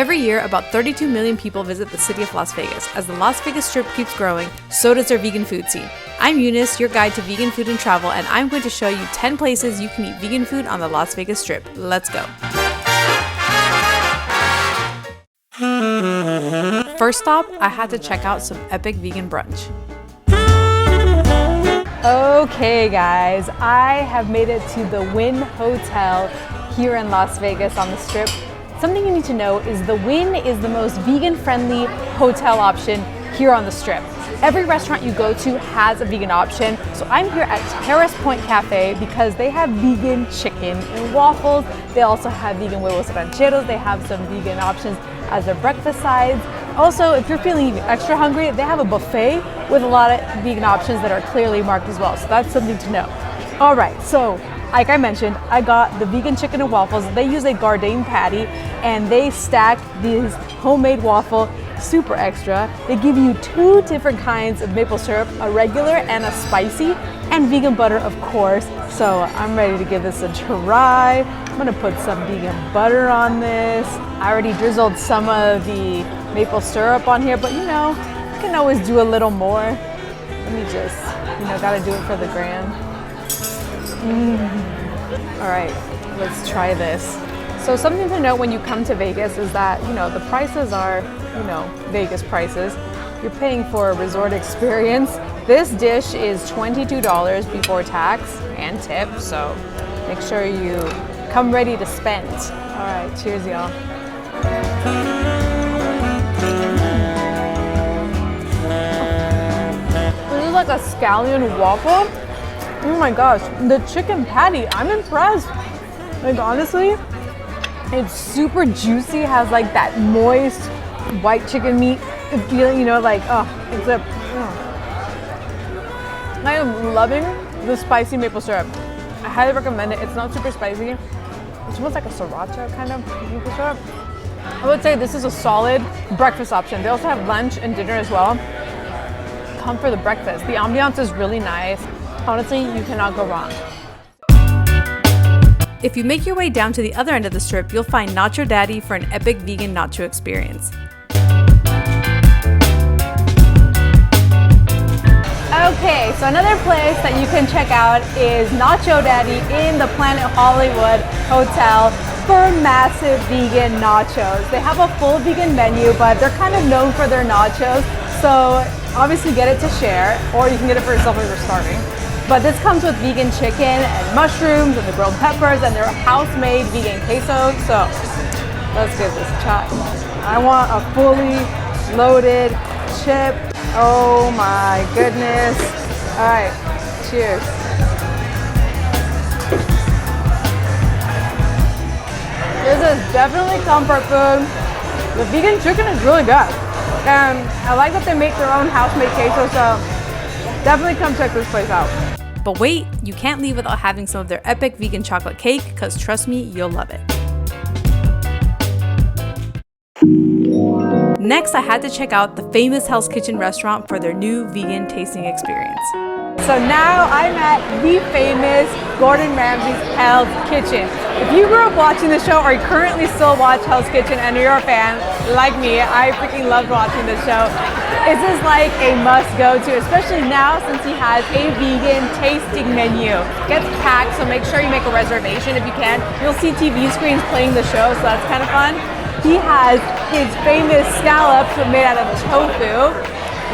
Every year, about 32 million people visit the city of Las Vegas. As the Las Vegas Strip keeps growing, so does their vegan food scene. I'm Eunice, your guide to vegan food and travel, and I'm going to show you 10 places you can eat vegan food on the Las Vegas Strip. Let's go. First stop, I had to check out some epic vegan brunch. Okay guys, I have made it to the Wynn Hotel here in Las Vegas on the Strip. Something you need to know is the Wynn is the most vegan-friendly hotel option here on the Strip. Every restaurant you go to has a vegan option. So I'm here at Terrace Point Cafe because they have vegan chicken and waffles. They also have vegan huevos rancheros. They have some vegan options as their breakfast sides. Also, if you're feeling even extra hungry, they have a buffet with a lot of vegan options that are clearly marked as well. So that's something to know. All right, so like I mentioned, I got the vegan chicken and waffles. They use a Gardein patty and they stack these homemade waffle super extra. They give you 2 different kinds of maple syrup, a regular and a spicy, and vegan butter, of course. So I'm ready to give this a try. I'm gonna put some vegan butter on this. I already drizzled some of the maple syrup on here, but you know, you can always do a little more. Let me just, gotta do it for the gram. All right, let's try this. So something to note when you come to Vegas is that, the prices are, Vegas prices. You're paying for a resort experience. This dish is $22 before tax and tip, so make sure you come ready to spend. All right, cheers, y'all. This is like a scallion waffle. Oh my gosh, the chicken patty, I'm impressed. Like honestly, it's super juicy, has like that moist white chicken meat feeling, I am loving the spicy maple syrup. I highly recommend it. It's not super spicy. It's almost like a sriracha kind of maple syrup. I would say this is a solid breakfast option. They also have lunch and dinner as well. Come for the breakfast. The ambiance is really nice. Honestly, you cannot go wrong. If you make your way down to the other end of the Strip, you'll find Nacho Daddy for an epic vegan nacho experience. Okay, so another place that you can check out is Nacho Daddy in the Planet Hollywood Hotel for massive vegan nachos. They have a full vegan menu, but they're kind of known for their nachos. So obviously get it to share, or you can get it for yourself if you're starving. But this comes with vegan chicken and mushrooms and the grilled peppers and their house-made vegan queso. So let's give this a try. I want a fully loaded chip. Oh my goodness. All right, cheers. This is definitely comfort food. The vegan chicken is really good. And I like that they make their own house-made queso, so definitely come check this place out. But wait, you can't leave without having some of their epic vegan chocolate cake, because trust me, you'll love it. Next, I had to check out the famous Hell's Kitchen restaurant for their new vegan tasting experience. So now I'm at the famous Gordon Ramsay's Hell's Kitchen. If you grew up watching the show or you currently still watch Hell's Kitchen and you're a fan like me, I freaking loved watching this show. This is like a must go to, especially now since he has a vegan tasting menu. It gets packed, so make sure you make a reservation if you can. You'll see TV screens playing the show, so that's kind of fun. He has his famous scallops made out of tofu,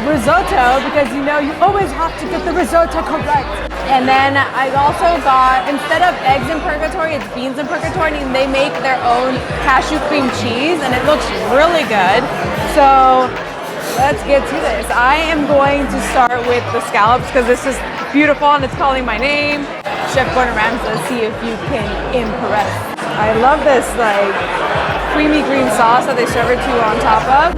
risotto, because you always have to get the risotto correct. And then I also got, instead of eggs in purgatory, it's beans in purgatory, and they make their own cashew cream cheese, and it looks really good. So let's get to this. I am going to start with the scallops because this is beautiful and it's calling my name. Chef Gordon Ramsay, let's see if you can impress. I love this creamy green sauce that they serve it to on top of.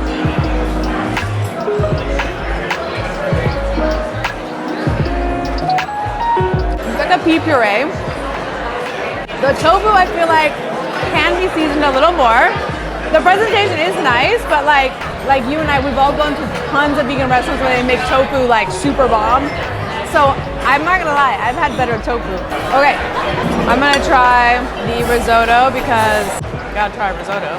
It's like a pea puree. The tofu I feel like can be seasoned a little more. The presentation is nice, but like you and I, we've all gone to tons of vegan restaurants where they make tofu like super bomb. So I'm not gonna lie, I've had better tofu. Okay, I'm gonna try the risotto because I gotta try risotto.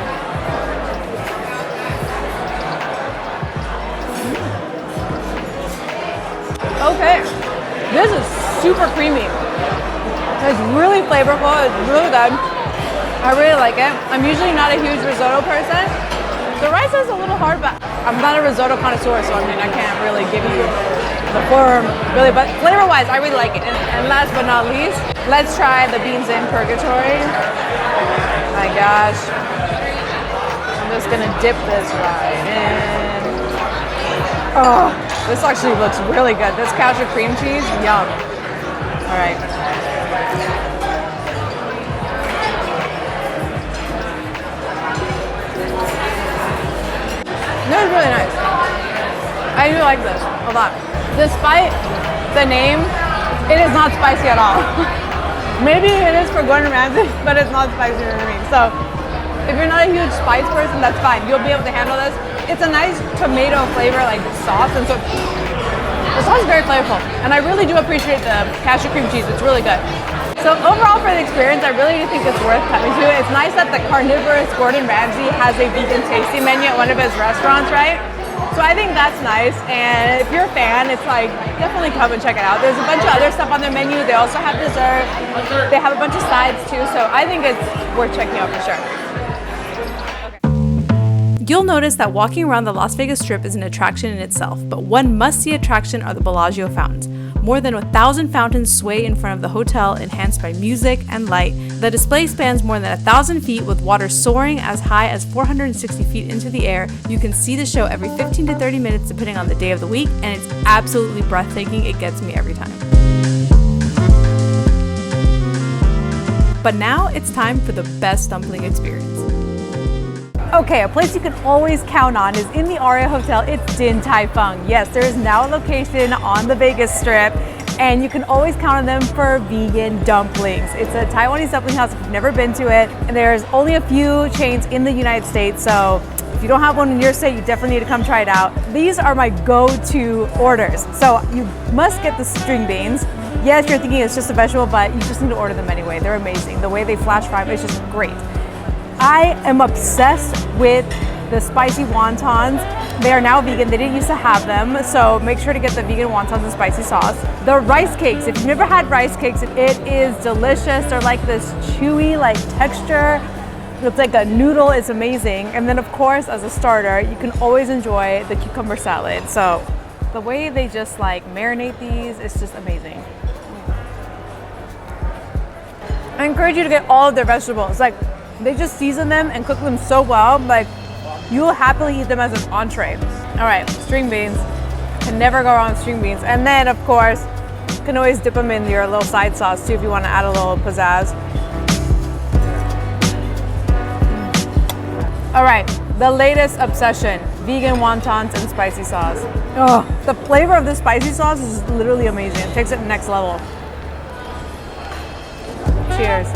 Okay, this is super creamy. It's really flavorful, it's really good. I really like it. I'm usually not a huge risotto person. The rice is a little hard, but I'm not a risotto connoisseur, so I mean, I can't really give you the form, really, but flavor-wise, I really like it. And last but not least, let's try the beans in purgatory. My gosh. I'm just gonna dip this right in. Oh, this actually looks really good. This cashew cream cheese, yum. All right. This is really nice. I do like this a lot. Despite the name, it is not spicy at all. Maybe it is for Gordon Ramsay, but it's not spicy for me. So if you're not a huge spice person, that's fine. You'll be able to handle this. It's a nice tomato flavor, like sauce, and so the sauce is very flavorful. And I really do appreciate the cashew cream cheese. It's really good. So overall for the experience, I really do think it's worth coming to. It's nice that the carnivorous Gordon Ramsay has a vegan tasting menu at one of his restaurants, right? So I think that's nice, and if you're a fan, it's like, definitely come and check it out. There's a bunch of other stuff on their menu. They also have dessert. They have a bunch of sides too, so I think it's worth checking out for sure. You'll notice that walking around the Las Vegas Strip is an attraction in itself, but one must-see attraction are the Bellagio Fountains. More than 1,000 fountains sway in front of the hotel, enhanced by music and light. The display spans more than 1,000 feet, with water soaring as high as 460 feet into the air. You can see the show every 15 to 30 minutes depending on the day of the week, and it's absolutely breathtaking. It gets me every time. But now it's time for the best dumpling experience. Okay, a place you can always count on is in the Aria Hotel. It's Din Tai Fung. Yes, there is now a location on the Vegas Strip, and you can always count on them for vegan dumplings. It's a Taiwanese dumpling house if you've never been to it, and there's only a few chains in the United States, so if you don't have one in your state, you definitely need to come try it out. These are my go-to orders. So you must get the string beans. Yes, you're thinking it's just a vegetable, but you just need to order them anyway. They're amazing. The way they flash fry, it's just great. I am obsessed with the spicy wontons. They are now vegan. They didn't used to have them, so make sure to get the vegan wontons and spicy sauce. The rice cakes, if you've never had rice cakes, it is delicious. They're like this chewy texture. It's like a noodle. It's amazing. And then of course, as a starter, you can always enjoy the cucumber salad. So the way they just marinate these is just amazing. I encourage you to get all of their vegetables. They just season them and cook them so well, you will happily eat them as an entree. All right, string beans. Can never go wrong with string beans. And then, of course, you can always dip them in your little side sauce too if you want to add a little pizzazz. All right, the latest obsession, vegan wontons and spicy sauce. Oh, the flavor of the spicy sauce is literally amazing. It takes it to the next level. Cheers.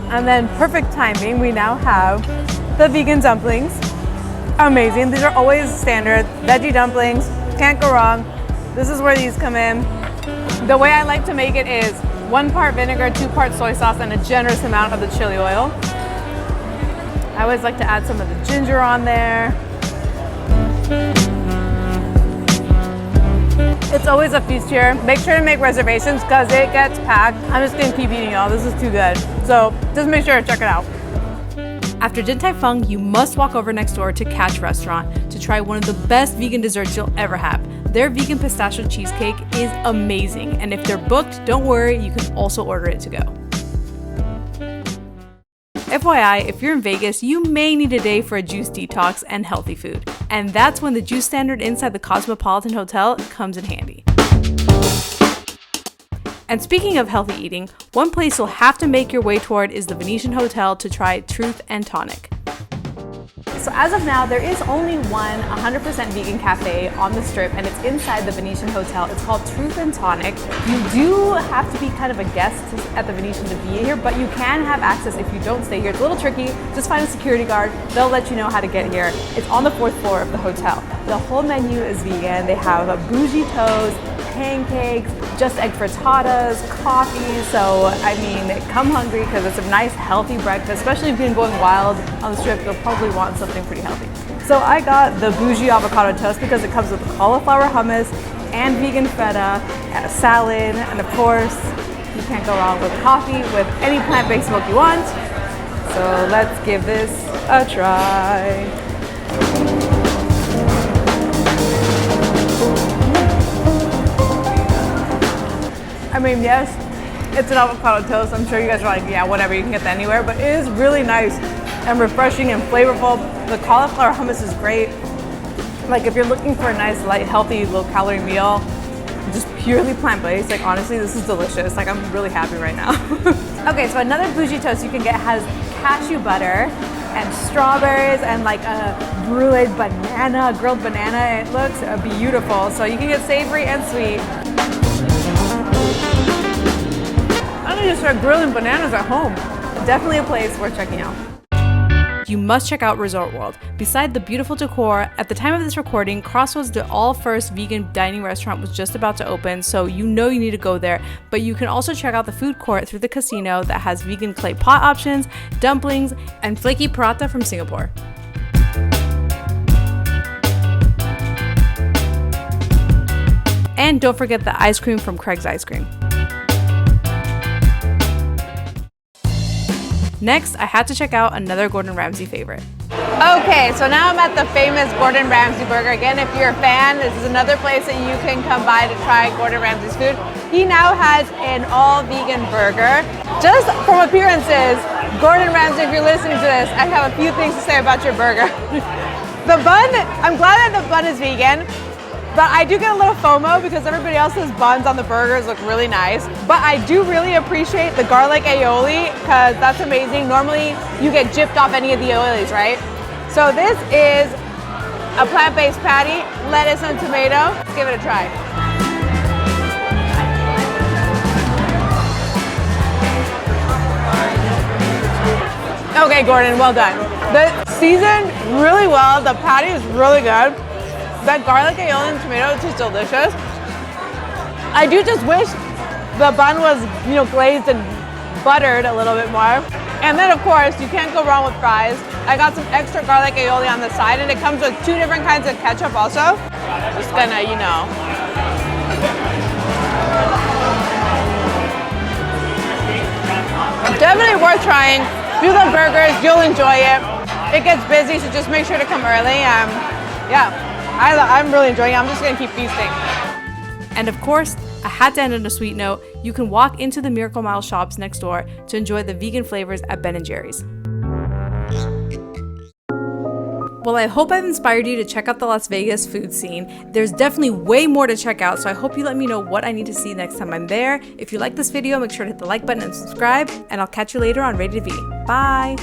And then perfect timing, we now have the vegan dumplings. Amazing. These are always standard veggie dumplings. Can't go wrong. This is where these come in. The way I like to make it is 1 part vinegar, 2 parts soy sauce, and a generous amount of the chili oil. I always like to add some of the ginger on there. It's always a feast here. Make sure to make reservations because it gets packed. I'm just gonna keep eating, y'all. This is too good. So just make sure to check it out. After Din Tai Fung, you must walk over next door to Catch Restaurant to try one of the best vegan desserts you'll ever have. Their vegan pistachio cheesecake is amazing, and if they're booked, don't worry, you can also order it to go. FYI, if you're in Vegas, you may need a day for a juice detox and healthy food. And that's when the juice standard inside the Cosmopolitan Hotel comes in handy. And speaking of healthy eating, one place you'll have to make your way toward is the Venetian Hotel to try Truth and Tonic. So as of now, there is only one 100% vegan cafe on the Strip, and it's inside the Venetian Hotel. It's called Truth and Tonic. You do have to be kind of a guest at the Venetian to be here, but you can have access if you don't stay here. It's a little tricky. Just find a security guard. They'll let you know how to get here. It's on the 4th floor of the hotel. The whole menu is vegan. They have bougie toast, pancakes, just egg frittatas, coffee. So I mean, come hungry because it's a nice healthy breakfast, especially if you've been going wild on the strip, you'll probably want something pretty healthy. So I got the bougie avocado toast because it comes with cauliflower hummus and vegan feta, and a salad, and of course, you can't go wrong with coffee with any plant-based milk you want. So let's give this a try. I mean, yes, it's an avocado toast. I'm sure you guys are like, yeah, whatever, you can get that anywhere, but it is really nice and refreshing and flavorful. The cauliflower hummus is great. Like if you're looking for a nice, light, healthy, low-calorie meal, just purely plant-based, like honestly, this is delicious. Like I'm really happy right now. Okay, so another bougie toast you can get has cashew butter and strawberries and like a brulee banana, grilled banana. It looks beautiful. So you can get savory and sweet. I need to start grilling bananas at home. Definitely a place worth checking out. You must check out Resort World. Beside the beautiful decor, at the time of this recording, Crossroads, the all-first vegan dining restaurant, was just about to open, so you know you need to go there. But you can also check out the food court through the casino that has vegan clay pot options, dumplings, and flaky paratha from Singapore. And don't forget the ice cream from Craig's Ice Cream. Next, I had to check out another Gordon Ramsay favorite. Okay, so now I'm at the famous Gordon Ramsay burger. Again, if you're a fan, this is another place that you can come by to try Gordon Ramsay's food. He now has an all-vegan burger. Just from appearances, Gordon Ramsay, if you're listening to this, I have a few things to say about your burger. The bun, I'm glad that the bun is vegan. But I do get a little FOMO because everybody else's buns on the burgers look really nice. But I do really appreciate the garlic aioli because that's amazing. Normally you get gypped off any of the aiolis, right? So this is a plant-based patty, lettuce and tomato. Let's give it a try. Okay, Gordon, well done. The seasoned really well. The patty is really good. That garlic aioli and tomato is just delicious. I do just wish the bun was, glazed and buttered a little bit more. And then of course, you can't go wrong with fries. I got some extra garlic aioli on the side and it comes with 2 different kinds of ketchup also. Just gonna, Definitely worth trying. If you love burgers, you'll enjoy it. It gets busy, so just make sure to come early. Yeah. I'm really enjoying it. I'm just gonna keep feasting. And of course, I had to end on a sweet note. You can walk into the Miracle Mile shops next door to enjoy the vegan flavors at Ben & Jerry's. Well, I hope I've inspired you to check out the Las Vegas food scene. There's definitely way more to check out, so I hope you let me know what I need to see next time I'm there. If you like this video, make sure to hit the like button and subscribe, and I'll catch you later on Ready to Be. Bye!